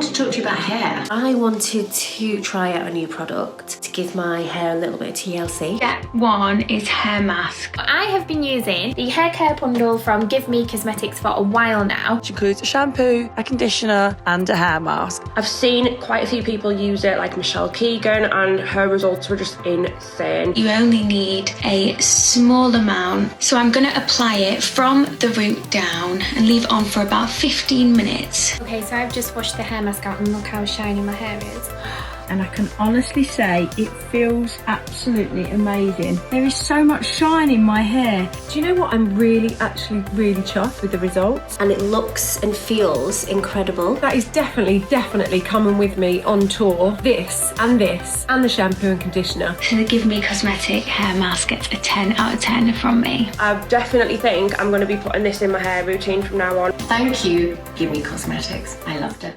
to talk to you about hair. I wanted to try out a new product to give my hair a little bit of TLC. Step 1 is hair mask. I have been using the Haircare bundle from Give Me Cosmetics for a while now. Which includes a shampoo, a conditioner and a hair mask. I've seen quite a few people use it, like Michelle Keegan, and her results were just insane. You only need a small amount, so I'm going to apply it from the root down and leave it on for about 15 minutes. Okay, so I've just washed the hair mask out and look how shiny my hair is. And I can honestly say it feels absolutely amazing. There is so much shine in my hair. Do you know what? I'm really chuffed with the results. And it looks and feels incredible. That is definitely coming with me on tour. This, and the shampoo and conditioner. So the Give Me Cosmetic hair mask gets a 10 out of 10 from me. I definitely think I'm going to be putting this in my hair routine from now on. Thank you, Give Me Cosmetics. I loved it.